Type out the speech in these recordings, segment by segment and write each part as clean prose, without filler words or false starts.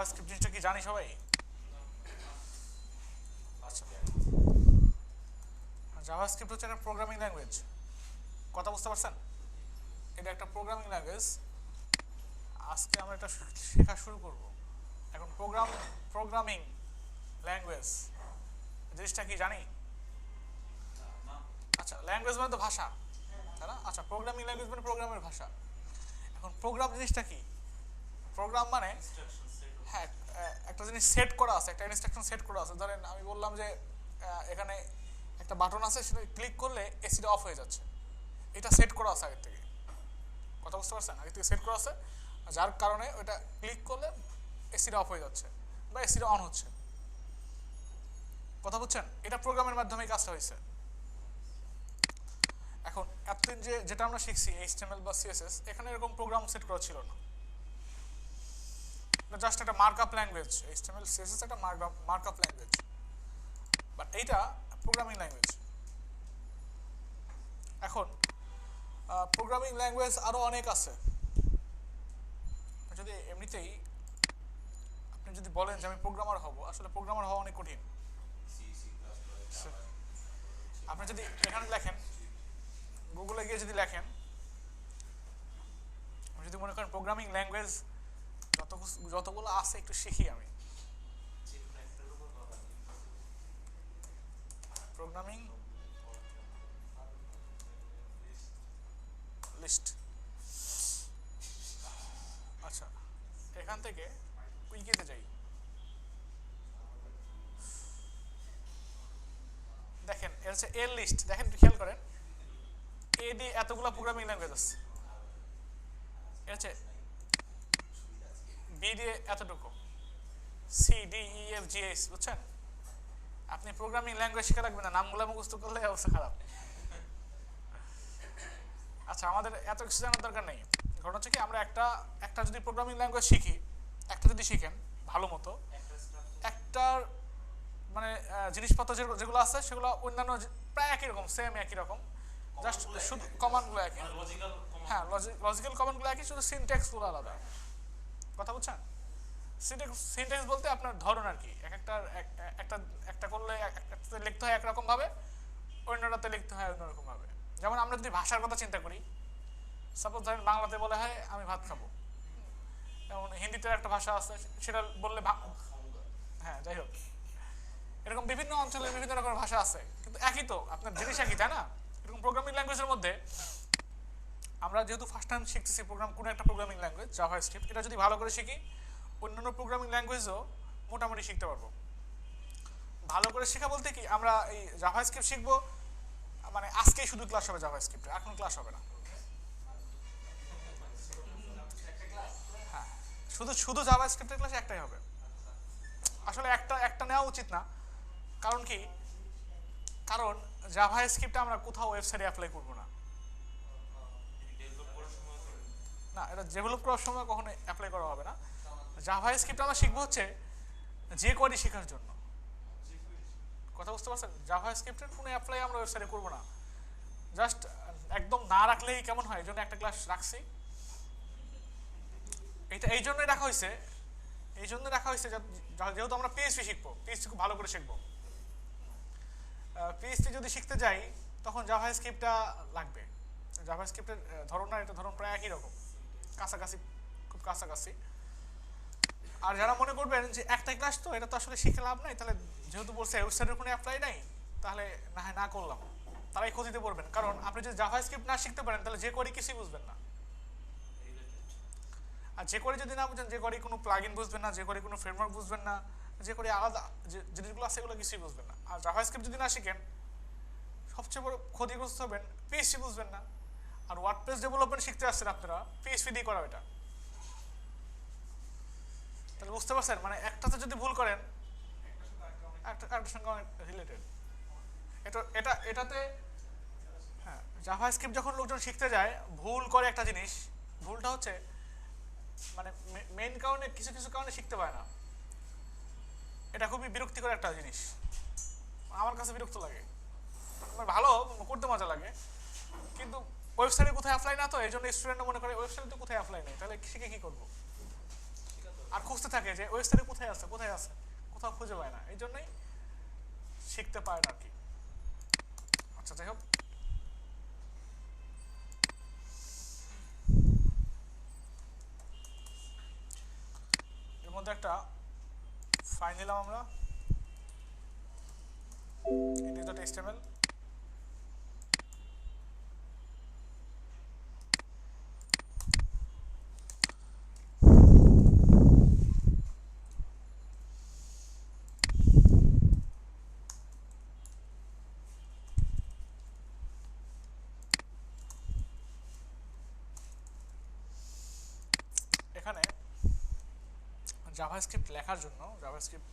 JavaScript জিনিসটা কি জানি সবাই? আচ্ছা, জাভাস্ক্রিপ্ট হচ্ছে একটা প্রোগ্রামিং ল্যাঙ্গুয়েজ। কথা বুঝতে পারছেন? এটা একটা প্রোগ্রামিং ল্যাঙ্গুয়েজ। আজকে আমরা এটা শেখা শুরু করব। এখন প্রোগ্রামিং ল্যাঙ্গুয়েজ জিনিসটা কি জানি? আচ্ছা, ল্যাঙ্গুয়েজ মানে তো ভাষা, তাই না? আচ্ছা, প্রোগ্রামিং ল্যাঙ্গুয়েজ মানে প্রোগ্রামের ভাষা। এখন প্রোগ্রাম জিনিসটা কি? প্রোগ্রাম মানে হ্যাঁ, একটা জিনিস সেট করা আছে, একটা ইনস্ট্রাকশন সেট করা আছে। ধরেন আমি বললাম যে এখানে একটা বাটন আছে, সেটা ক্লিক করলে এসিটা অফ হয়ে যাচ্ছে। এটা সেট করা আছে আগের থেকে। কথা বুঝতে পারছেন? আগে থেকে সেট করা আছে, যার কারণে ওটা ক্লিক করলে এসিটা অফ হয়ে যাচ্ছে বা এসিটা অন হচ্ছে। কথা বুঝছেন? এটা প্রোগ্রামের মাধ্যমে কাজটা হয়েছে। এখন এতদিন যেটা আমরা শিখছি HTML বা CSS, এখানে এরকম প্রোগ্রাম সেট করা ছিল না। জাস্ট একটা মার্কআপ ল্যাঙ্গুয়েজ। HTML CSS একটা মার্কআপ ল্যাঙ্গুয়েজ, বাট এইটা প্রোগ্রামিং ল্যাঙ্গুয়েজ। এখন প্রোগ্রামিং ল্যাঙ্গুয়েজ আরও অনেক আছে। যদি এমনিতেই আপনি যদি বলেন যে আমি প্রোগ্রামার হব, আসলে প্রোগ্রামার হওয়া অনেক কঠিন। আপনি যদি এখানে লেখেন, গুগলে গিয়ে যদি লেখেন, যদি মনে করেন প্রোগ্রামিং ল্যাঙ্গুয়েজ যতগুলো আছে একটু শিখি আমি। Programming list. আচ্ছা, এখান থেকে উইকিতে যাই। দেখেন এর হচ্ছে এর লিস্ট। দেখেন একটু খেয়াল করেন, এ দিয়ে এতগুলো প্রোগ্রামিং ল্যাঙ্গুয়েজ আছে। এর হচ্ছে বি দিয়ে এতটুকু, C D E F G H. বুঝছেন? আপনি প্রোগ্রামিং ল্যাঙ্গুয়েজ শেখা লাগবে না, নামগুলো মুখস্থ করলে অবস্থা খারাপ। আচ্ছা, আমাদের এত কিছু জানার দরকার নেই। ঘটনা হচ্ছে কি, আমরা একটা যদি প্রোগ্রামিং ল্যাঙ্গুয়েজ শিখি, একটা যদি শিখেন ভালো মতো, একটার মানে জিনিসপত্র যেগুলো আছে সেগুলো অন্যান্য প্রায় একই রকম, সেম একই রকম, জাস্ট শুধু কমান্ডগুলো একই। হ্যাঁ, লজিক্যাল কমান্ডগুলো একই, শুধু সিনট্যাক্সগুলো আলাদা। কথা বুঝছেন? সিনট্যাক্স বলতে আপনার ধরন আর কি। একটা করলে একটাতে লিখতে হয় একরকম ভাবে, অন্যটাতে লিখতে হয় অন্যরকম ভাবে। যেমন আমরা যদি ভাষার কথা চিন্তা করি, সাপোজ ধরেন বাংলাতে বলে হয় আমি ভাত খাবো, যেমন হিন্দিতে একটা ভাষা আছে সেটা বললে হ্যাঁ, যাই হোক, এরকম বিভিন্ন অঞ্চলে বিভিন্ন রকমের ভাষা আছে, কিন্তু একই তো, আপনার জিনিস একই, তাই না? এরকম প্রোগ্রামিং ল্যাঙ্গুয়েজের মধ্যে আমরা যেহেতু ফার্স্ট টাইম শিখতেছি কোনো একটা প্রোগ্রামিং ল্যাঙ্গুয়েজ জাভাস্ক্রিপ্ট, এটা যদি ভালো করে শিখি অন্যান্য প্রোগ্রামিং ল্যাঙ্গুয়েজও মোটামুটি শিখতে পারবো। ভালো করে শেখা বলতে কি, আমরা এই জাভাস্ক্রিপ্ট শিখবো মানে আজকেই শুধু ক্লাস হবে জাভাস্ক্রিপ্টের, আর কোনো ক্লাস হবে না। হ্যাঁ, শুধু জাভাস্ক্রিপ্টের ক্লাস একটাই হবে। আসলে একটা নেওয়া উচিত না। কারণ কি? কারণ জাভাস্ক্রিপ্ট আমরা কোথাও ওয়েবসাইটে অ্যাপ্লাই করবো না। না, এটা ডেভেলপ করার সময় কখনো অ্যাপ্লাই করা হবে না। জাভাস্ক্রিপ্ট আমরা শিখবো হচ্ছে যে কোডই শেখার জন্য। কথা বুঝতে পারছেন? জাভাস্ক্রিপ্টের কোনো অ্যাপ্লাই আমরা ওয়েবসাইটে করবো না। জাস্ট একদম না রাখলেই কেমন হয়, এই জন্য একটা ক্লাস রাখছি। এটা এই জন্যই রাখা হয়েছে, যেহেতু আমরা পিএইচপি শিখবো, পিএইচপি খুব ভালো করে শিখবো। পিএইচপি যদি শিখতে যাই তখন জাভাস্ক্রিপ্টটা লাগবে। জাভাস্ক্রিপ্টের ধরনটা, এটা ধরন প্রায় একই রকম, কাছাকাছি, খুব কাছাকাছি। আর যারা মনে করবেন যে একটা ক্লাস তো, এটা তো আসলে শিখে লাভ নাই, তাহলে যেহেতু বলছে ওয়েবসাইটের কোনো অ্যাপ্লাই নাই, তাহলে না করলাম, তারাই ক্ষতিতে পড়বেন। কারণ আপনি যদি জাভাস্ক্রিপ্ট না শিখতে পারেন তাহলে যে কোডই কিছুই বুঝবেন না। আর যে কোডে যদি না বুঝেন, যে কোডে কোনো প্লাগইন বুঝবেন না, যে কোডে কোনো ফ্রেমওয়ার্ক বুঝবেন না, যে কোডে আলাদা যে জিনিসগুলো আছে সেগুলো কিছুই বুঝবেন না। আর জাভাস্ক্রিপ্ট যদি না শিখেন, সবচেয়ে বড় ক্ষতিগ্রস্ত হবেন, পিএইচপি বুঝবেন না। আর ওয়ার্ডপ্রেস ডেভেলপমেন্ট শিখতে আসছেন আপনারা, পিএইচপি দিয়ে করা এটা। তাহলে বুঝতে পারছেন, মানে একটাতে যদি ভুল করেন, একটার সঙ্গে অনেক রিলেটেড। এটাতে হ্যাঁ, জাভাস্ক্রিপ্ট যখন লোকজন শিখতে যায় ভুল করে একটা জিনিস, ভুলটা হচ্ছে মানে মেইন কারণে কিছু কিছু কারণে শিখতে পারে না। এটা খুবই বিরক্তিকর একটা জিনিস, আমার কাছে বিরক্ত লাগে। আমার ভালো করতে মজা লাগে, কিন্তু ওয়েবসাইটে কোথায় অ্যাপ্লাই না, তো এই জন্য স্টুডেন্টরা মনে করে ওয়েবসাইটে তো কোথায় অ্যাপ্লাই নেই, তাহলে শিখে কি করবো? আর খুঁজতে থাকে যে ওয়েবসাইটে কোথায় আছে কোথায় আছে, কোথাও খুঁজে পায় না, এই জন্যই শিখতে পারে না আর কি। আচ্ছা যাই হোক, এর মধ্যে একটা ফাইল নিলাম আমরা, index.html। এখানে জাভাস্ক্রিপ্ট লেখার জন্য, জাভাস্ক্রিপ্ট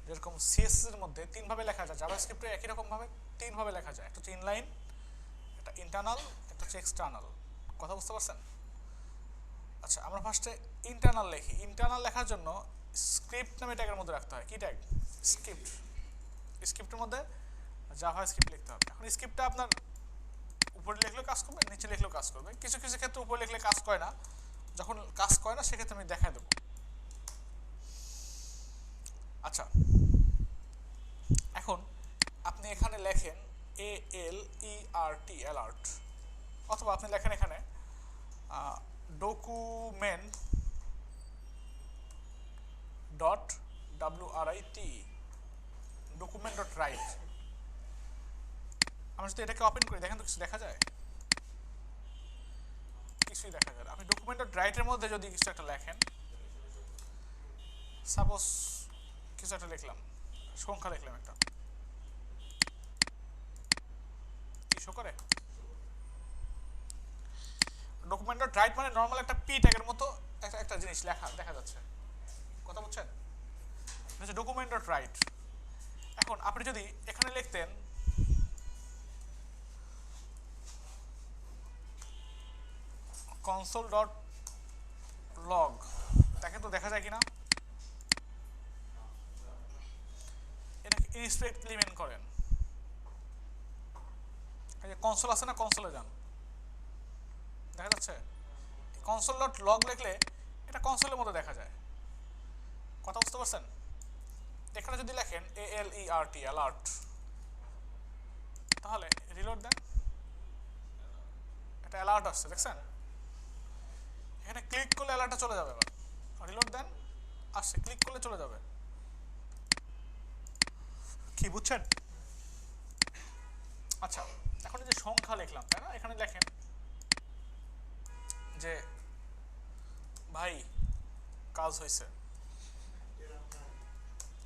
যেরকম সিএসএস এর মধ্যে তিনভাবে লেখা যায়, জাভাস্ক্রিপ্টে একই রকম ভাবে তিনভাবে লেখা যায়, একটা হচ্ছে ইনলাইন, একটা ইন্টারনাল, একটা হচ্ছে এক্সটার্নাল। কথা বুঝতে পারছেন? আচ্ছা আমরা ফার্স্টে ইন্টারনাল লিখি। ইন্টারনাল লেখার জন্য স্ক্রিপ্ট নামে ট্যাগের মধ্যে রাখতে হয়। কি ট্যাগ? স্ক্রিপ্ট। স্ক্রিপ্টের মধ্যে জাভাস্ক্রিপ্ট লিখতে হবে। এখন স্ক্রিপ্টটা আপনার উপরে লিখলেও কাজ করবে, নিচে লিখলেও কাজ করবে। কিছু কিছু ক্ষেত্রে উপরে লিখলে কাজ করে না, যখন কাজ করে না সেক্ষেত্রে আমি দেখাই দেবো। আচ্ছা এখন আপনি এখানে লেখেন ALERT, অ্যালার্ট, অথবা আপনি লেখেন এখানে document dot WRITE, document dot right. আমরা যদি এটাকে ওপেন করি দেখেন তো কিছু দেখা যায়? কিছুই দেখা যায় না। আপনি ডকুমেন্ট ডট রাইটের মধ্যে যদি কিছু একটা লেখেন, সাপোজ কিছু একটা লিখলাম, সংখ্যা লিখলাম একটা, কি শো করে? ডকুমেন্ট ডট রাইট মানে নর্মাল একটা পি ট্যাগের মতো একটা জিনিস লেখা দেখা যাচ্ছে। কথা বুঝছেন? হচ্ছে ডকুমেন্ট ডট রাইট। এখন আপনি যদি এখানে লিখতেন কনসোল ডট লগ, দেখেন তো দেখা যায় কিনা? এটাকে ইনস্পেক্ট ইমপ্লিমেন্ট করেন, এই যে কনসোল আছে না, কনসোলে যান, দেখা যাচ্ছে? কনসোল ডট লগ লিখলে এটা কনসোলের মতো দেখা যায়। কথা বুঝতে পারছেন? এখানে যদি লেখেন ALERT, অ্যালার্ট, তাহলে রিলোড দেন, এটা অ্যালার্ট আসছে, দেখছেন? এখানে ক্লিক করলে অ্যালার্টটা চলে যাবে। এবার রিলোড দেন, আসছে, ক্লিক করলে চলে যাবে। কি বুঝছেন? আচ্ছা এখন যে সংখ্যা লিখলাম, তাই না? এখানে লেখেন যে ভাই কাজ হয়েছে,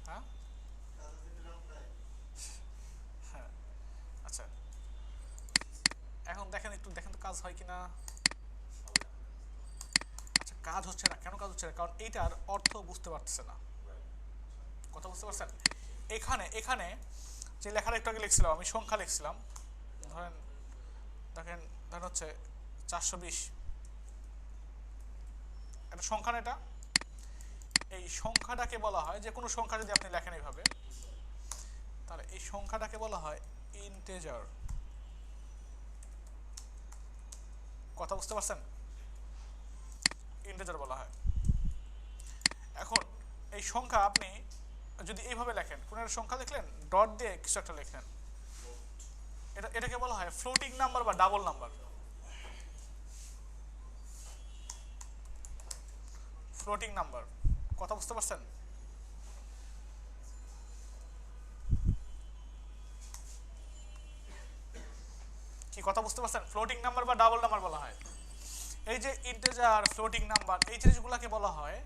হ্যাঁ হ্যাঁ। আচ্ছা এখন দেখেন, একটু দেখেন তো কাজ হয় কিনা। আচ্ছা কাজ হচ্ছে না, কেন কাজ হচ্ছে না? কারণ এইটার অর্থ বুঝতে পারতেছে না। কথা বুঝতে পারছেন? এখানে এখানে যে লেখাটা একটু আগে লিখছিলাম, আমি সংখ্যা লিখছিলাম, ধরেন দেখেন, ধরেন হচ্ছে 420, এটা সংখ্যা না, এটা এই সংখ্যাটাকে বলা হয়, যে কোনো সংখ্যা যদি আপনি লেখেন এইভাবে, তাহলে এই সংখ্যাটাকে বলা হয় ইন্টিজার। কথা বুঝতে পারছেন? ইন্টিজার বলা হয়। এখন এই সংখ্যা আপনি যদি এইভাবে লেখেন, কোন একটা সংখ্যা লিখলেন, ডট দিয়ে কিছু একটা লিখলেন, এটাকে বলা হয় ফ্লোটিং নাম্বার বা ডাবল নাম্বার। Floating number. কথা বুঝতে পারছেন? কি কথা বুঝতে পারছেন? ফ্লোটিং নাম্বার বা ডাবল নাম্বার বলা হয়। এই যে ইন্টিজার, ফ্লোটিং নাম্বার, এই জিনিসগুলোকে বলা হয়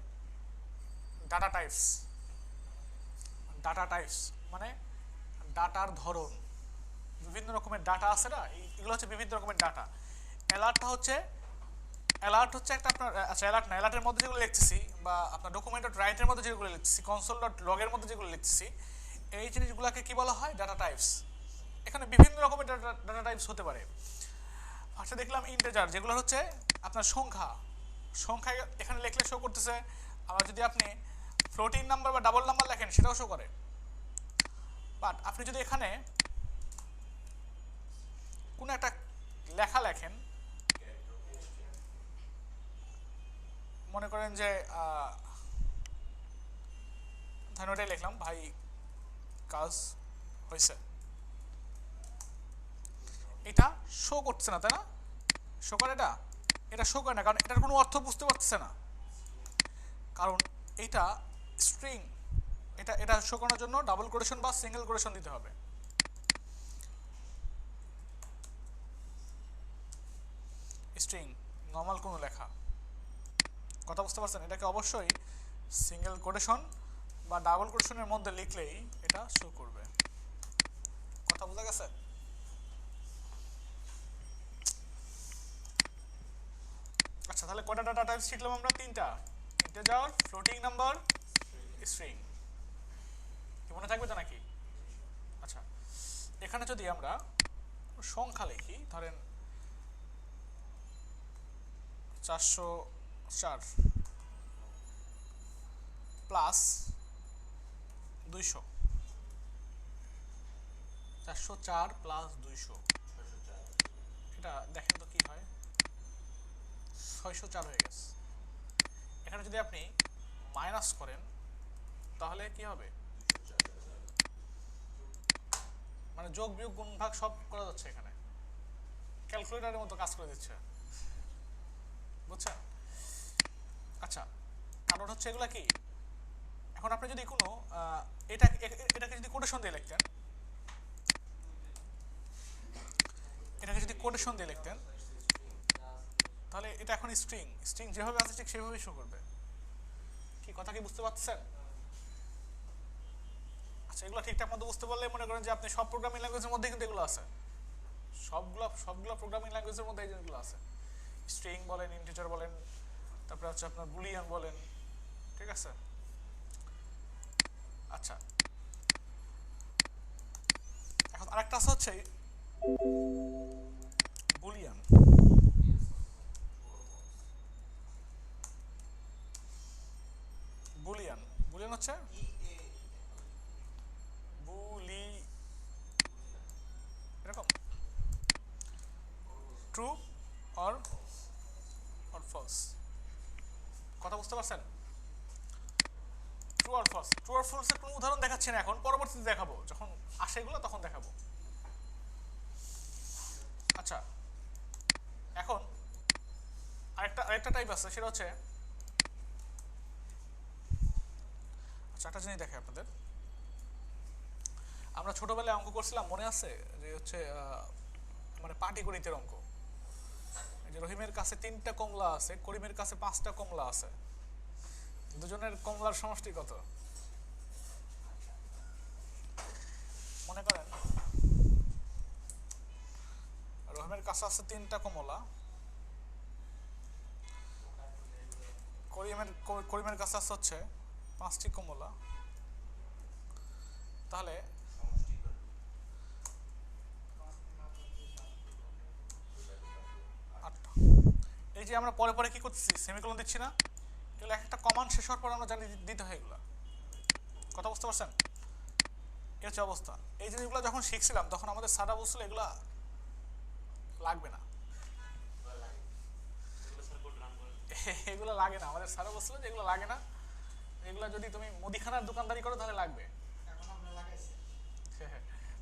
ডাটা টাইপস। ডাটা টাইপস মানে ডাটার ধরন। বিভিন্ন রকমের ডাটা আছে না, এগুলো হচ্ছে বিভিন্ন রকমের ডাটা। অ্যালার্টটা হচ্ছে, অ্যালার্ট হচ্ছে একটা আপনার, আচ্ছা অ্যালার্ট না, অ্যালার্টের মধ্যে যেগুলো লিখতেছি, বা আপনার ডকুমেন্ট ডট রাইটের মধ্যে যেগুলো লিখতেছি, কনসোল ডট লগের মধ্যে যেগুলো লিখতেছি, এই জিনিসগুলোকে কি বলা হয়? Data types. এখানে বিভিন্ন রকমের ডাটা টাইপস হতে পারে। আচ্ছা দেখলাম ইন্টিজার, যেগুলো হচ্ছে আপনার সংখ্যা, সংখ্যা এখানে লিখলে শো করতেছে। আবার যদি আপনি ফ্লোটিং নাম্বার বা ডাবল নাম্বার লেখেন সেটাও শো করে। বাট আপনি যদি এখানে কোনো একটা লেখা লেখেন, মনে করেন যে এটাই লিখলাম, ভাই কাজ হয়েছে। এটা শো করছে না, তাই না? শো করে এটা শো করে না, কারণ এটার কোনো অর্থ বুঝতে পারতেছে না, কারণ এটা স্ট্রিং। এটা শো করানোর জন্য ডাবল কোটেশন বা সিঙ্গেল কোটেশন দিতে হবে। স্ট্রিং নর্মাল কোনো লেখা, কথা বুঝতে পারছেন? এটাকে অবশ্যই সিঙ্গেল কোটেশন বা ডাবল কোটেশনের মধ্যে লিখলেই এটা শো করবে। কথা বোঝা গেছে? আচ্ছা, তাহলে কয়টা ডাটা টাইপ শিখলাম আমরা? তিনটা, ইন্টিজার, ফ্লোটিং নাম্বার, স্ট্রিং। কি মনে থাকবে তো নাকি? আচ্ছা, এখানে যদি আমরা সংখ্যা লিখি, ধরেন 404 প্লাস 200, 404 প্লাস 200, এটা দেখেন তো কি হয়? 604 হয়ে গেছে। এখানে যদি আপনি মাইনাস করেন তাহলে কি হবে? মানে যোগ বিয়োগ গুণ ভাগ সব করা যাচ্ছে, এখানে ক্যালকুলেটরের মতো কাজ করে দিচ্ছে, বুঝছেন? আচ্ছা, কারণ হচ্ছে এগুলা কি, এখন আপনি যদি কোনো এটাকে যদি কোটেশন দিয়ে লিখতেন, এটাকে যদি কোটেশন দিয়ে লিখতেন তাহলে এটা এখন স্ট্রিং যেভাবে আছে ঠিক সেভাবেই শো করবে। কি কথা কি বুঝতে পারছেন? আচ্ছা, এগুলো ঠিকঠাক মতো বুঝতে পারলে মনে করেন যে আপনি সব প্রোগ্রামিং ল্যাঙ্গুয়েজের মধ্যে কিন্তু এগুলো আছে, সবগুলো প্রোগ্রামিং ল্যাঙ্গুয়েজের মধ্যে এই জিনিসগুলো আছে। স্ট্রিং বলেন, ইন্টিজার বলেন, তারপরে হচ্ছে আপনার বুলিয়ান বলেন, ঠিক আছে? আচ্ছা, এখন আরেকটা আছে হচ্ছে বুলিয়ান। বুলিয়ান হচ্ছে এরকম ট্রু অর ফলস। কথা বুঝতে পারছেন? ট্রু অর ফলস এর কোনো উদাহরণ দেখাচ্ছি না এখন, পরবর্তীতে দেখাবো, যখন আসে এগুলো তখন দেখাবো। আচ্ছা, এখন আরেকটা টাইপ আছে, সেটা হচ্ছে, আচ্ছা একটা জিনিস দেখে আপনাদের, আমরা ছোটবেলায় অঙ্ক করছিলাম, মনে আছে? যে হচ্ছে মানে পাটিগণিতের অঙ্ক, যে রহিমের কাছে 3টা কমলা আছে, করিমের কাছে 5টা কমলা আছে, দুজনের কমলার সমষ্টি কত? মনে করেন রহিমের কাছে আছে 3টা কমলা, করিমের কাছে আছে হচ্ছে 5টি কমলা, তাহলে এই যে আমরা পরে পরে কি করতেছি, সেমিকোলন দিচ্ছি না? এগুলো একটা কমান্ড শেষ হওয়ার পর আমরা জানি দিতে হয় এগুলো। কথা বুঝতে পারছেন? এর হচ্ছে অবস্থা। এই জিনিসগুলো যখন শিখছিলাম তখন আমাদের স্যাররা বলছিল এগুলা লাগবে না, এগুলো লাগে না, আমাদের স্যাররা বলছিল যে এগুলো লাগে না, এগুলো যদি তুমি মুদিখানার দোকানদারি করো তাহলে লাগবে।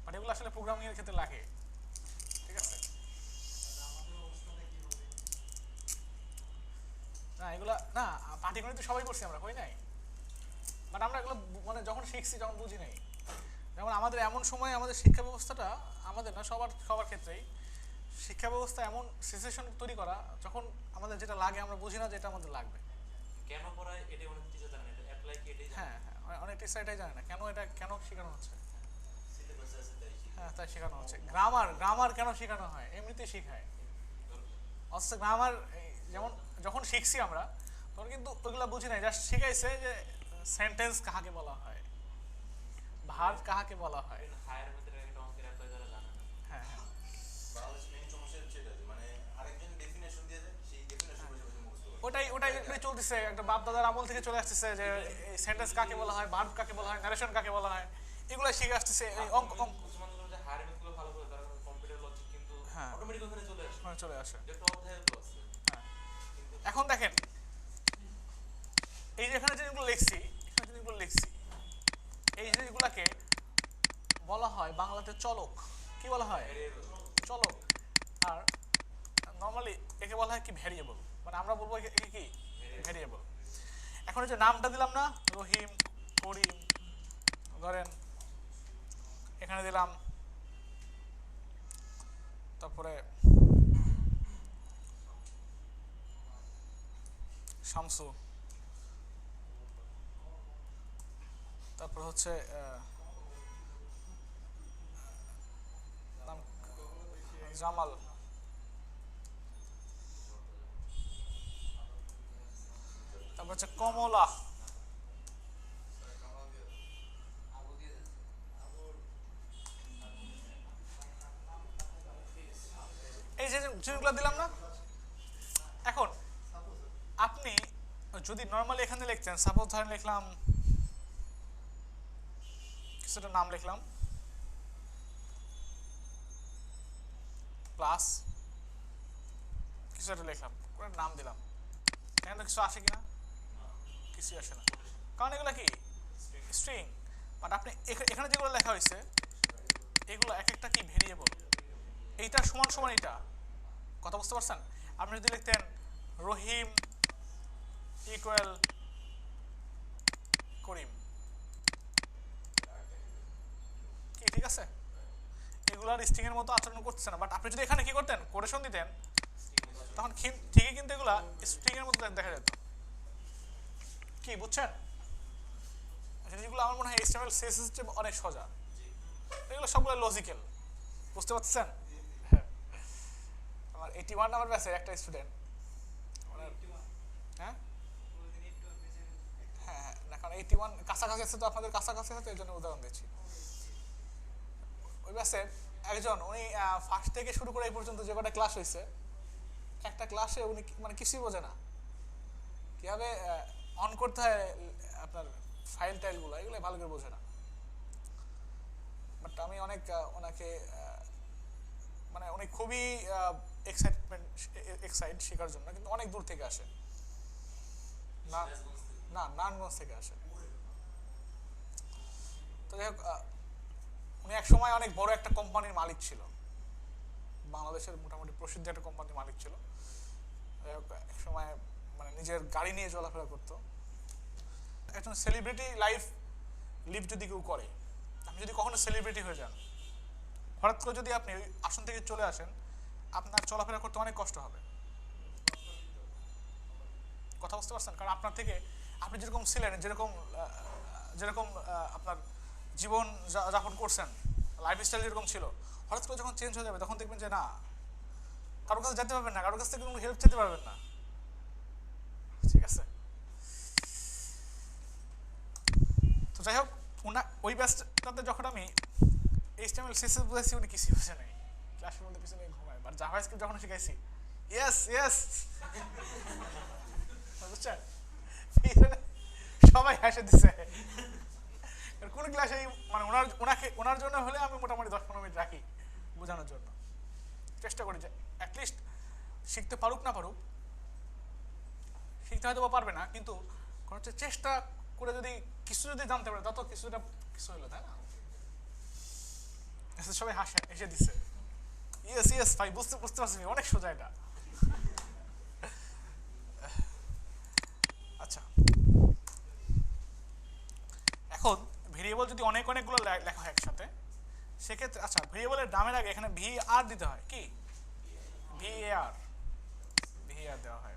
বাট এগুলো আসলে প্রোগ্রামিং এর ক্ষেত্রে লাগে, ঠিক আছে? না এগুলা না, পাটিগণিত সবাই করছি আমরা, হই নাই? বাট আমরা এগুলো মানে যখন শিখছি যখন বুঝি নাই। যেমন আমাদের এমন সময় আমাদের শিক্ষা ব্যবস্থাটা, আমাদের না সবার ক্ষেত্রেই শিক্ষা ব্যবস্থা এমন সিচুয়েশন তৈরি করা যখন আমাদের যেটা লাগে আমরা বুঝি না যে এটা আমাদের লাগবে। কেন পড়ায় এটা অনেক টিচার জানে না, এটা অ্যাপ্লাই কি এটাই জানে। হ্যাঁ, অনেক টিচার এটাই জানে না কেন শেখানো হচ্ছে। সিলেবাসে আছে তাই শিখায়। হ্যাঁ, তাই শেখানো হচ্ছে। গ্রামার কেন শেখানো হয়? এমনিতেই শেখায়। অথচ গ্রামার যেমন যখন শিখছি আমরা তখন কিন্তু ওইগুলো বুঝি নাই, জাস্ট শিখাইছে যে সেন্টেন্স কাহাকে বলা হয়, ভার্ব কাহাকে বলা হয়। হায়ার মেথডের একটা অঙ্কের অ্যাপ্লাই যারা জানে না। হ্যাঁ হ্যাঁ, বাংলাদেশ মেইন সমস্যা হচ্ছে এটা, যে মানে আরেকজন ডেফিনেশন দিয়ে দেয়, সেই ডেফিনেশন বসে বসে মুখস্থ করে। ওটাই চলতেছে, একটা বাপ দাদার আমল থেকে চলে আসতেছে যে সেন্টেন্স কাকে বলা হয়, ভার্ব কাকে বলা হয়, নারেশন কাকে বলা হয়, এগুলো শিখে আসতেছে। এই অঙ্ক যে হায়ার মেথডগুলো ভালো করে তারা কম্পিউটার লজিক কিন্তু অটোমেটিক ওখানে চলে আসে। একটা অধ্যায় তো আছে। হ্যাঁ, এখন দেখেন এই যে এখানে জিনিসগুলো লিখছি, হচ্ছে চলক, কি বলা হয় চলক। আর নর্মালি একে বলা হয় কি ভ্যারিয়েবল, মানে আমরা বলবো একে কি ভ্যারিয়েবল। এখন এই যে নামটা দিলাম না, রহিম, করিম, ধরেন এখানে দিলাম, তারপরে শামসু, তারপর হচ্ছে নাম জামাল, তারপর হচ্ছে কমলা, এই যে জিনিসগুলো দিলাম না। এখন আপনি যদি নর্মালি এখানে লিখতেন, সাপোজ ধরেন লিখলাম কিছুটা নাম লিখলাম প্লাস কিছু একটা লিখলাম, করে নাম দিলাম, এখানে তো কিছু আসে কিনা, কিছুই আসে না, কারণ এগুলো কি স্ট্রিং। বাট আপনি এখানে যেগুলো লেখা হয়েছে এগুলো এক একটা কি ভেরিয়েবল, এইটা সমান সমান এইটা, কথা বুঝতে পারছেন? আপনি যদি লিখতেন রহিম ইকুয়াল করিম, কি ঠিক আছে? এগুলার স্ট্রিং এর মতো আচরণ করতেছে না। বাট আপনি যদি এখানে কি করতেন, কোটেশন দিতেন, তখন ঠিকই কিন্তু এগুলা স্ট্রিং এর মতো দেখা যেত। কি বুঝছেন? জিনিসগুলো আমার মনে হয় HTML CSS এর অনেক সোজা, এগুলো সবগুলো লজিক্যাল, বুঝতে পারছেন? আমার 81 নাম্বার ব্যাচে একটা স্টুডেন্ট, হ্যাঁ হ্যাঁ হ্যাঁ না, কারণ 81 কাছাকাছি আছে তো, আপনাদের কাছাকাছি আছে তো এই জন্য উদাহরণ দিচ্ছি। ওই ব্যাচে একজন, উনি ফার্স্ট থেকে শুরু করে এই পর্যন্ত যে কটা ক্লাস হয়েছে, একটা ক্লাসে উনি মানে কিছুই বোঝে না, কীভাবে অন করতে হয় আপনার ফাইল টাইলগুলো, এগুলো ভালো করে বোঝে না। বাট আমি অনেক ওনাকে মানে উনি খুবই এক্সাইট শেখার জন্য, কিন্তু অনেক দূর থেকে আসে, না না নারায়ণগঞ্জ থেকে আসে। তো যাই হোক, উনি এক সময় অনেক বড় একটা কোম্পানির মালিক ছিল, বাংলাদেশের মোটামুটি প্রসিদ্ধ একটা কোম্পানির মালিক ছিল। এক সময় মানে নিজের গাড়ি নিয়ে চলাফেরা করতো। একজন সেলিব্রিটি লাইফ লিভ যদি কেউ করে, আপনি যদি কখনো সেলিব্রিটি হয়ে যান, হঠাৎ করে যদি আপনি ওই আসন থেকে চলে আসেন, আপনার চলাফেরা করতে অনেক কষ্ট হবে, কথা বুঝতে পারছেন? কারণ আপনার থেকে আপনি যেরকম ছিলেন, যেরকম যেরকম আপনার জীবন যাপন করছেন, লাইফস্টাইল যেরকম ছিল, হঠাৎ করে যখন চেঞ্জ হয়ে যাবে তখন দেখবেন যে না, কারোর কাছে যেতে পারবেন না, কারোর কাছ থেকে কোনো হেল্প যেতে পারবেন না, ঠিক আছে? তো যাই হোক, ওই ব্যাচটাতে যখন আমি HTML CSS বুঝাইছি, উনি কিছুই বুঝে নাই, ক্লাসের মধ্যে পিছনে ঘুমায়। আর জাভাস্ক্রিপ্ট যখন শিখাইছি, ইয়েস ইয়েস বুঝছেন, সবাই হেসে দিছে। কোন ক্লাসে মানে ওনার জন্য হলে আমি মোটামুটি 10-15 মিনিট রাখি বোঝানোর জন্য, চেষ্টা করি যে অ্যাটলিস্ট শিখতে পারুক না পারুক, শিখতে হয়তো বা পারবে না, কিন্তু হচ্ছে চেষ্টা করে যদি কিছু যদি জানতে পারে, তত কিছুটা কিছু হলো, তাই না? সবাই হাসে, এসে দিচ্ছে, ইয়েস ইয়েস ভাই, বুঝতে পারছি, অনেক সোজা এটা। আচ্ছা, এখন ভেরিয়েবল যদি অনেকগুলো লেখা হয় একসাথে, সেক্ষেত্রে আচ্ছা, ভেরিয়েবলের নামের আগে এখানে VAR দিতে হয়, কি VAR দেওয়া হয়।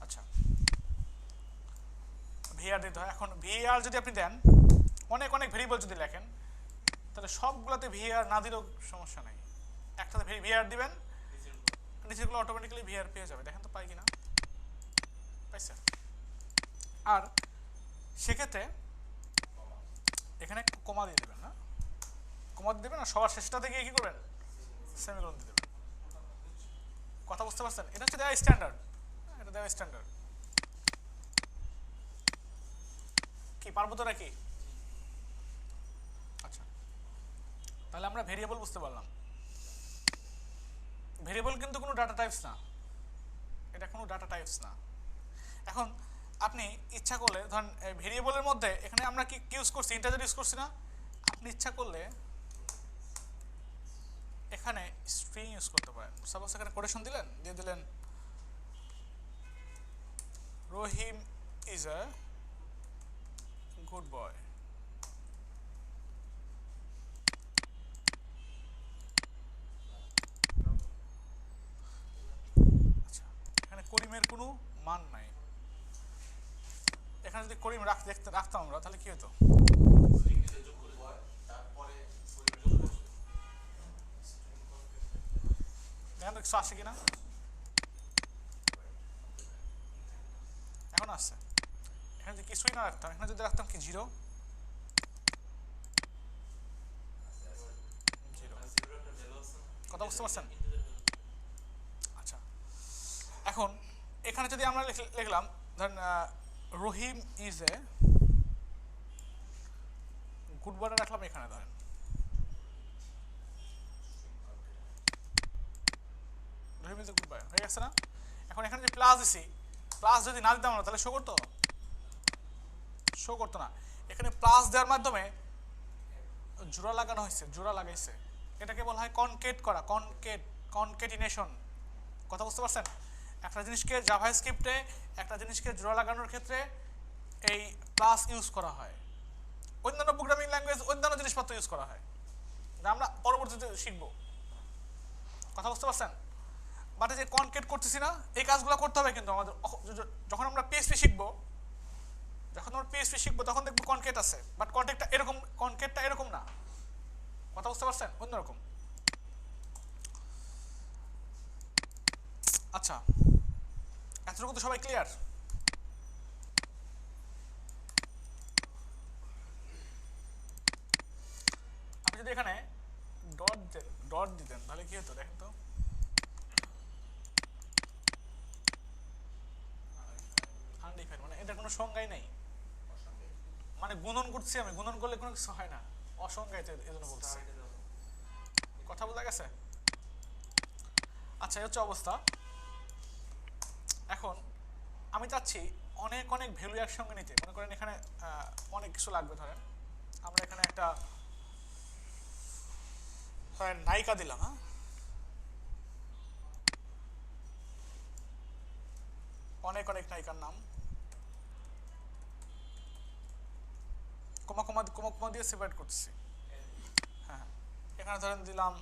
আচ্ছা, VAR দিতে হয়। এখন VAR যদি আপনি দেন, অনেক ভেরিয়েবল যদি লেখেন, তাহলে সবগুলোতে VAR না দিলেও সমস্যা নেই, একটাতে VAR দিবেন, নিচেগুলো অটোমেটিক্যালি VAR পেয়ে যাবে। দেখেন তো পাই কিনা, পাইছে? আর সেক্ষেত্রে এখানে কমা দিয়ে দেবেন, না কমা দিয়ে দেবেন, আর সবার শেষটাতে গিয়ে কি করবেন, সেমিকোলন দিয়ে দেবেন। কথা বুঝতে পারছেন? এটা হচ্ছে দেওয়া স্ট্যান্ডার্ড, এটা দেওয়া স্ট্যান্ডার্ড। কি পারবো তো নাকি? আচ্ছা, তাহলে আমরা ভেরিয়েবল বুঝতে পারলাম। ভেরিয়েবল কিন্তু কোনো ডাটা টাইপস না, এটা কোনো ডাটা টাইপস না। এখন আপনি ইচ্ছা করলে ধরেন ভেরিয়েবলের মধ্যে এখানে আমরা কি ইউজ করছি, ইন্টিজার ইউজ করছি না, আপনি ইচ্ছা করলে এখানে স্ট্রিং ইউজ করতে পারেন। সাপোজ এখানে কোটেশন দিলেন, দিয়ে দিলেন রহিম ইজ এ গুড বয়। আচ্ছা, এখানে করিমের কোনো মান নাই। এখানে যদি করিম রাখতাম আমরা, তাহলে কি হতো? দেখেন তো কিছু আসে কিনা, এখন আসছে। এখানে যদি কিছুই না রাখতাম, এখানে যদি রাখতাম কি 0 কথা বুঝতে পারছেন? আচ্ছা, এখন এখানে যদি আমরা লিখলাম ধরেন রহিম ইজ এ গুড বয় রাখলাম এখানে, ধরেন রহিম ইজ এ গুড বয় হয়ে গেছে না? এখন এখানে যে প্লাস দিছি, প্লাস যদি না দিতাম আমরা তাহলে শো করতো? শো করতো না। এখানে প্লাস দেওয়ার মাধ্যমে জোড়া লাগানো হয়েছে, জোড়া লাগাইছে। এটাকে বলা হয় কনকেট করা, কনকেটিনেশন। কথা বুঝতে পারছেন? একটা জিনিসকে জাভাস্ক্রিপ্টে একটা জিনিসকে জোড়া লাগানোর ক্ষেত্রে এই প্লাস ইউজ করা হয়। অন্যান্য প্রোগ্রামিং ল্যাঙ্গুয়েজ অন্যান্য জিনিসপত্র ইউজ করা হয়, যা আমরা পরবর্তীতে শিখব। কথা বুঝতে পারছেন? বাট এই যে কনকেট করতেছি না, এই কাজগুলো করতে হবে কিন্তু আমাদের। যখন আমরা পিএইচপি শিখবো, তখন দেখবো কনকেট আছে, বাট কনকেটটা এরকম না। কথা বুঝতে পারছেন? অন্যরকম। আচ্ছা, এতটুকু তো সবাই ক্লিয়ার? আপনি যদি এখানে ডট দিতেন তাহলে কি হতো দেখেন তো? আনডিফাইন্ড মানে এটা কোনো সংজ্ঞাই নেই। মানে গুণন করছি আমি, গুণন করলে কোনো কিছু হয় না, অসংজ্ঞায়িত, এজন্য বলছি। কথা বোঝা গেছে? আচ্ছা, এই হচ্ছে অবস্থা। এখন আমি চাচ্ছি অনেক অনেক ভ্যালু একসঙ্গে নিতে। মনে করেন এখানে অনেক কিছু লাগবে। ধরেন আমরা এখানে একটা নায়িকা দিলাম, হ্যাঁ, অনেক অনেক নায়িকার নাম কমা দিয়ে সেপারেট করতেছি। হ্যাঁ, এখানে ধরেন দিলাম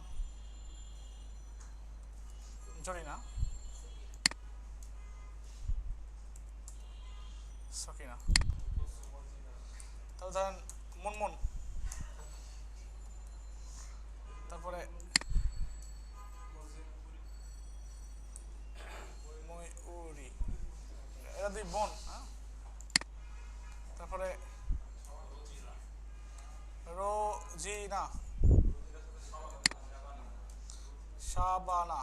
জরিনা, সকিনা, তারপর ধরেন মুনমুন, তারপরে ময়ূরী, এরা দুই বোন। হ্যাঁ, তারপরে রোজিনা, শাবানা,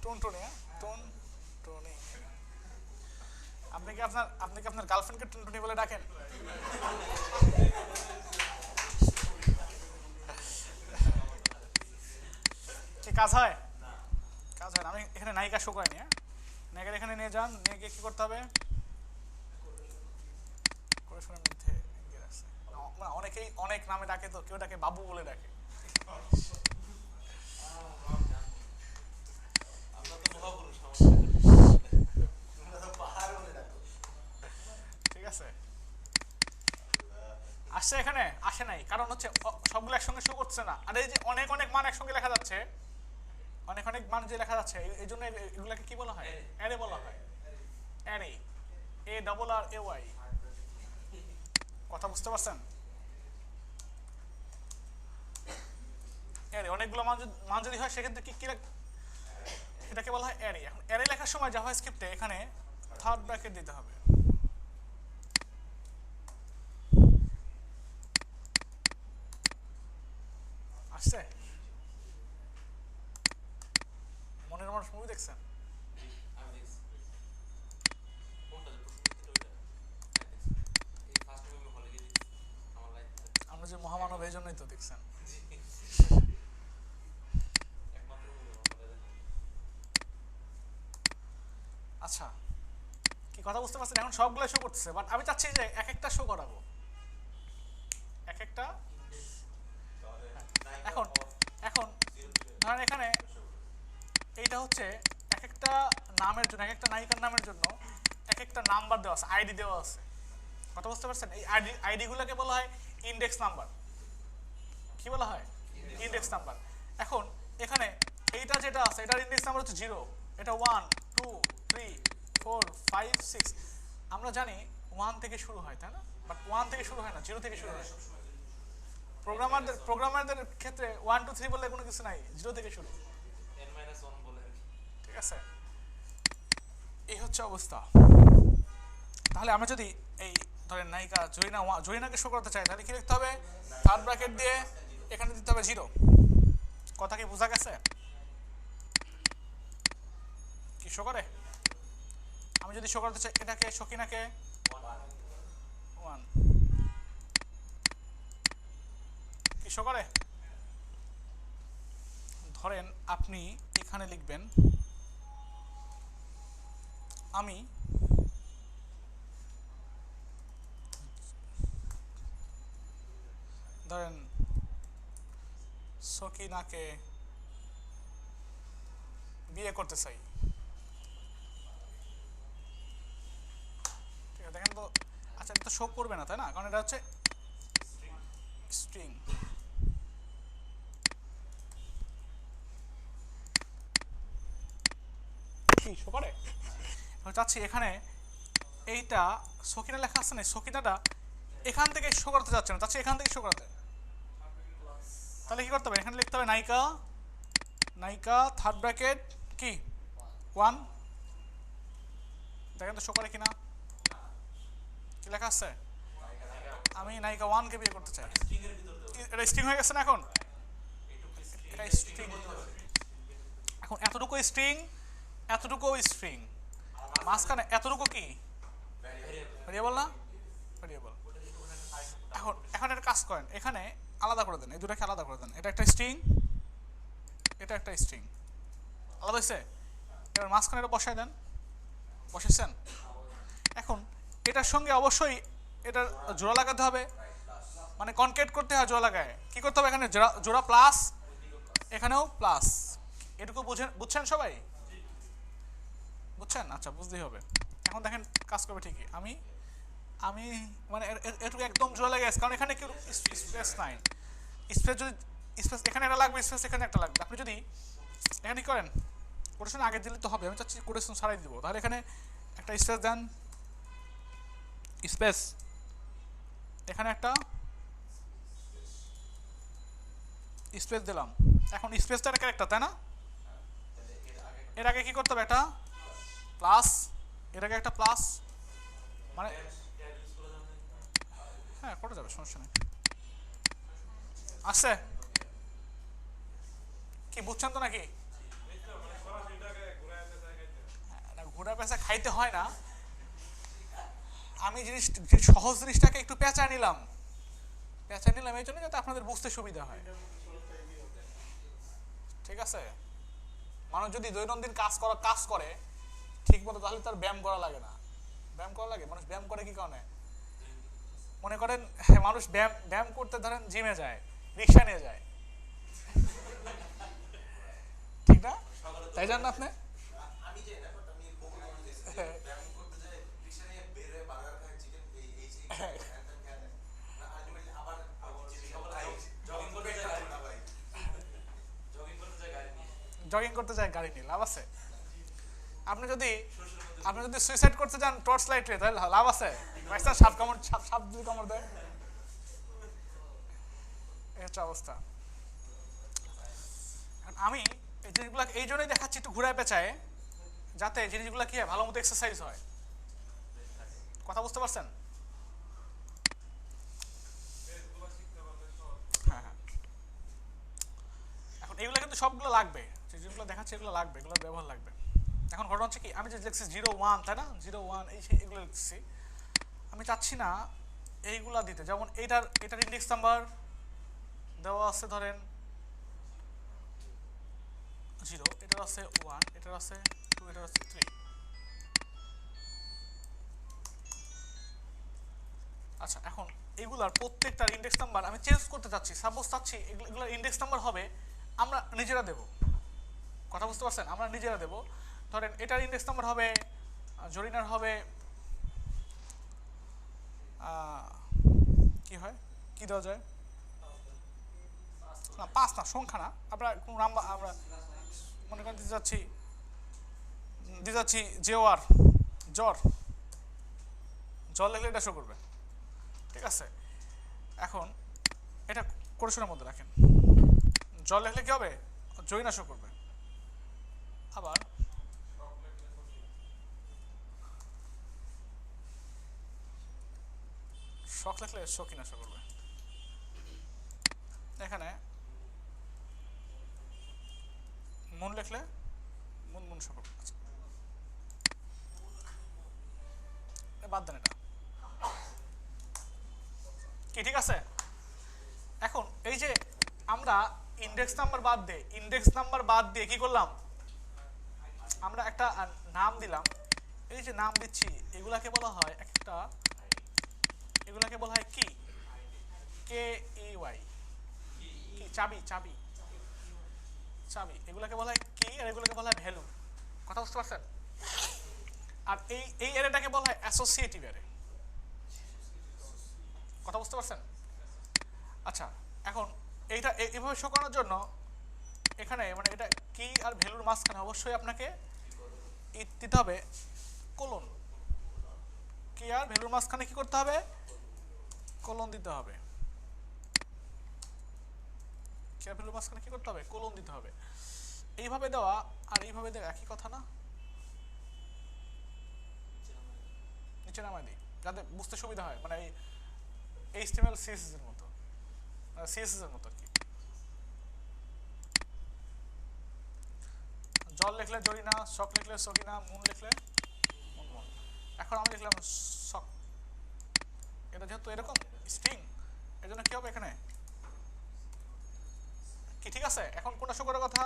টুনটুনি। হ্যাঁ, টুনটুনি। আপনি কি আপনার গার্লফ্রেন্ডকে টুনটুনি বলে ডাকেন? কি কাজ হয়? কাজ হয় না। আমি এখানে নায়িকা শো করিনি। হ্যাঁ, নায়িকার এখানে নিয়ে যান, নিয়ে গিয়ে কি করতে হবে? কোরেশনের মধ্যে অনেকেই অনেক নামে ডাকে, তো কেউ ডাকে বাবু বলে ডাকে। ঠিক আছে, আসছে এখানে? আসে নাই, কারণ হচ্ছে সবগুলো একসঙ্গে শো করছে না। আর এই যে অনেক অনেক মান একসঙ্গে লেখা যাচ্ছে, অনেক অনেক মান যে লেখা যাচ্ছে, এই জন্য এগুলাকে কি বলা হয়? অ্যারে বলা হয়। Array, ARRAY। কথা বুঝতে পারছেন? অ্যারে অনেকগুলো মান যদি হয়, সেক্ষেত্রে কি এটাকে বলা হয় অ্যারে। এখন অ্যারে লেখার সময় জাভাস্ক্রিপ্টে এখানে থার্ড ব্র্যাকেট দিতে হবে। আসছে? মনের মানুষ মুভি দেখছেন? আমরা যে মহামানব, এই জন্যই তো দেখছেন। আচ্ছা, কি কথা বুঝতে পারছেন? এখন সবগুলো শো করতেছে, বাট আমি চাচ্ছি যে এক একটা শো করাবো, এক একটা। তাহলে এখন এখন ধরেন এখানে এইটা হচ্ছে এক একটা নামের জন্য, এক একটা নায়িকার নামের জন্য এক একটা নাম্বার দেওয়া আছে, আইডি দেওয়া আছে। কথা বুঝতে পারছেন? এই আইডিগুলোকে বলা হয় ইন্ডেক্স নাম্বার। কি বলা হয়? Index number. এখন এখানে এইটা যেটা আছে এটার ইন্ডেক্স নাম্বার হচ্ছে 0, এটা 1 2 3 4 5 6। আমরা জানি 1 থেকে শুরু হয়, তাই না? বাট 1 থেকে শুরু হয় না, 0 থেকে শুরু হয়। প্রোগ্রামারদের ক্ষেত্রে 1 2 3 বলে কোনো কিছু নাই, 0 থেকে শুরু। n-1 বলে আর কি। ঠিক আছে, এই হচ্ছে অবস্থা। তাহলে আমরা যদি এই ধরেন নায়িকা জরিনাকে শো করতে চাই, তাহলে কি লিখতে হবে? থার্ড ব্র্যাকেট দিয়ে এখানে দিতে হবে 0। কথা কি বোঝা গেছে? কি শো করে? আমি যদি শো করতে চাই এটাকে, সকিনাকে 1, কি শো করে? ধরেন আপনি এখানে লিখবেন আমি ধরেন সকিনাকে বিয়ে করতে চাই। ঠিক আছে, দেখেন তো। আচ্ছা, এটা তো শো করবে না, তাই না? কারণ এটা হচ্ছে স্ট্রিং। কি শো করে? চাচ্ছি এখানে এইটা সকিনা লেখা আছে না, সকিনাটা এখান থেকে শো করতে যাচ্ছে না, চাচ্ছি এখান থেকে শো করাতে। তাহলে কি করতে হবে? এখানে লিখতে হবে নায়িকা থার্ড ব্র্যাকেট কি 1। দেখেন তো শো করে কিনা। কি লেখা আছে? আমি নায়িকা 1কে বিয়ে করতে চাই। এটা স্ট্রিং হয়ে গেছে না এখন? এটা স্ট্রিং। এখন এতটুকু স্ট্রিং, এতটুকু স্ট্রিং, মাঝখানে এতটুকু কি ভেরিয়েবল না? ভেরিয়েবল। এখন একটা কাজ করেন, এখানে আলাদা করে দেন, এই দুটাকে আলাদা করে দেন। এটা একটা স্ট্রিং, এটা একটা স্ট্রিং, আলাদা হয়েছে। এবার মাঝখানে এটা বসায় দেন, বসেছেন। এখন এটার সঙ্গে অবশ্যই এটার জোড়া লাগাতে হবে, মানে কনকেট করতে হয়। জোড়া লাগায় কি করতে হবে? এখানে জোড়া প্লাস, এখানেও প্লাস। এটুকু বুঝছেন সবাই? বুঝছেন? আচ্ছা, বুঝতেই হবে। এখন দেখেন কাজ করবে ঠিকই। আমি মানে এটুকু একদম জোড়া লাগে, কারণ এখানে কেউ স্পেস নাই। স্পেস যদি স্পেস এখানে একটা লাগবে, স্পেস এখানে একটা লাগবে। আপনি যদি এখানে কি করেন, কোটেশন আগে দিলে তো হবে, আমি চাচ্ছি কোটেশন ছাড়াই দিব। তাহলে এখানে একটা স্পেস দেন, স্পেস, এখানে একটা স্পেস দিলাম। এখন স্পেসটা একটা ক্যারেক্টার, তাই না? এর আগে কি করতে হবে? একটা প্লাস, এর আগে একটা প্লাস, মানে হ্যাঁ করে যাবে, সমস্যা নেই। আসছে কি বুঝছেন তো নাকি? ঘোড়া পেঁচা খাইতে হয় না, আমি সহজ জিনিসটাকে একটু পেঁচা নিলাম এই জন্য, যাতে আপনাদের বুঝতে সুবিধা হয়। ঠিক আছে, মানুষ যদি দৈনন্দিন কাজ করে ঠিক মতো, তাহলে তার ব্যায়াম করা লাগে না। ব্যায়াম করা লাগে? মানুষ ব্যায়াম করে কি কারণে? মনে করেন মানুষ ব্যায়াম করতে ধরেন জিমে যায়, রিক্সা নিয়ে যায়, ঠিক না? তাই জান না আপনি? আমি যে না, বাট আমি বহু মানুষ দেখছি যে ব্যায়াম করতে যায় রিকশা নিয়ে বের হয়ে বার্গার খায়, চিকেন এই না, আলটিমেটলি আবার জগিং করতে যায় গাড়ি না ভাই, জগিং করতে যায় গাড়ি নিয়ে লাভ আছে? আপনি যদি সুইসাইড করতে যান টর্চ লাইট রে, তাহলে লাভ আছে? সাপ যদি কামড় দেয়, এই হচ্ছে অবস্থা। আমি এই জিনিসগুলো এই জন্যই দেখাচ্ছি একটু ঘুরায় পেঁচায়, যাতে জিনিসগুলো কি হয়, ভালো মতো এক্সারসাইজ হয়। কথা বুঝতে পারছেন? হ্যাঁ হ্যাঁ। এখন এগুলো কিন্তু সবগুলো লাগবে, যে জিনিসগুলো দেখাচ্ছি এগুলো লাগবে, এগুলোর ব্যবহার লাগবে। এখন ঘটনা হচ্ছে কি, আমি যে লিখছি 0 1, তাই না? 0 1 এগুলো লিখছি। আমি চাচ্ছি না এইগুলা দিতে, যেমন এটার ইন্ডেক্স নাম্বার দেওয়া আছে ধরেন 0, এটার আছে 1, এটার আছে 2, এটার আছে 3। আচ্ছা, এখন এগুলার প্রত্যেকটার ইন্ডেক্স নাম্বার আমি চেঞ্জ করতে চাচ্ছি। সাপোজ চাচ্ছি এগুলোর ইন্ডেক্স নাম্বার হবে, আমরা নিজেরা দেব। কথা বুঝতে পারছেন? আমরা নিজেরা দেব। ধরেন এটার ইন্ডেক্স নাম্বার হবে, জরিনার হবে কি হয়, কি দেওয়া যায় না, 5 না, সংখ্যা না, আমরা কোনো নাম্বার আমরা মনে করেন দিতে যাচ্ছি জেওয়ার, জ্বর লিখলে এটা শো করবে। ঠিক আছে, এখন এটা কোটেশনের মধ্যে রাখেন। জ্বর লিখলে কি হবে? জরিনা শো করবে। আবার শখ লিখলে শকিনা শো করবে। এখানে মন লিখলে মন শো করবে। আচ্ছা, বাদ দেন এটা কি, ঠিক আছে? এখন এই যে আমরা ইন্ডেক্স নাম্বার বাদ দিয়ে কি করলাম, আমরা একটা নাম দিলাম। এই যে নাম দিচ্ছি এগুলাকে বলা হয় একটা, এগুলাকে বলা হয় কি, কে ই ওয়াই, কি, চাবি। এগুলাকে বলা হয় কি, আর এগুলোকে বলা হয় ভ্যালু। কথা বুঝতে পারছেন? আর এই অ্যারেটাকে বলা হয় অ্যাসোসিয়েটিভ অ্যারে। কথা বুঝতে পারছেন? আচ্ছা, এখন এইটা এইভাবে শো করানোর জন্য এখানে মানে এটা কি আর ভ্যালুর মাঝখানে অবশ্যই আপনাকে দিতে হবে কোলন। কি আর ভ্যালুর মাঝখানে কি করতে হবে? কোলন দিতে হবে। কি আর ভ্যালুর মাঝখানে কি করতে হবে? কোলন দিতে হবে। এইভাবে দেওয়া আর এইভাবে দেওয়া একই কথা না? নিচে নামাই দিই যাতে বুঝতে সুবিধা হয়, মানে এই HTML CSS এর মতো, CSS এর মতো আর কি। জল লিখলে জরিনা, শক লিখলে শকিনা, মুন লিখলে মুনমুন। এখন আমি লিখলাম শক, এটা যেহেতু এরকম স্ট্রিং, এর জন্য কি হবে এখানে কি, ঠিক আছে? এখন কোনটা শো করার কথা?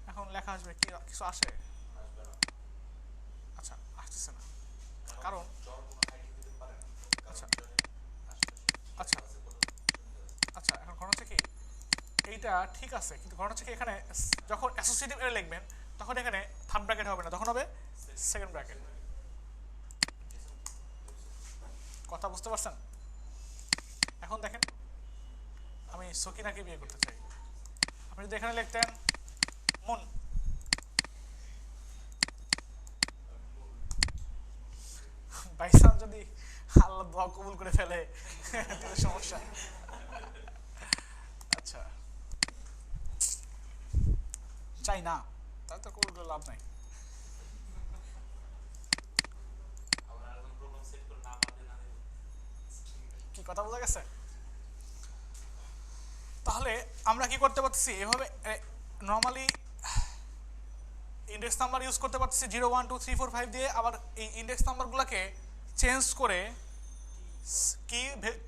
এখন লেখা আসবে কি, কিছু আসে? আচ্ছা, আসতেছে না, কারণ আচ্ছা আচ্ছা আচ্ছা এখন ঘটনা হচ্ছে কি, এইটা ঠিক আছে, কিন্তু ঘটনা হচ্ছে কি এখানে যখন অ্যাসোসিয়েটিভ এর লিখবেন তখন এখানে থার্ড ব্র্যাকেট হবে না, তখন হবে সেকেন্ড ব্র্যাকেট। কথা বুঝতে পারছেন? এখন দেখেন আমি সকিনাকে বিয়ে করতে চাই, আপনি যদি এখানে লিখতেন মন, বাইসান যদি আল্লাহ দোয়া কবুল করে ফেলে তাহলে সমস্যা। আচ্ছা, চাই না, তাহলে তো কবুল করে লাভ নাই। কি কথা বোঝা গেছে? তাহলে আমরা কি করতে পারছি, এভাবে নর্মালি ইন্ডেক্স নাম্বার ইউজ করতে পারছি 0 1 2 3 4 5 দিয়ে। আবার এই ইন্ডেক্স নাম্বারগুলোকে চেঞ্জ করে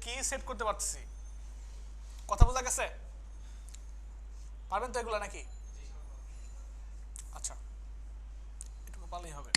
কি সেট করতে পারছি। কথা বোঝা গেছে? পারবেন তো এগুলো নাকি? আচ্ছা, এটুকু পারলেই হবে।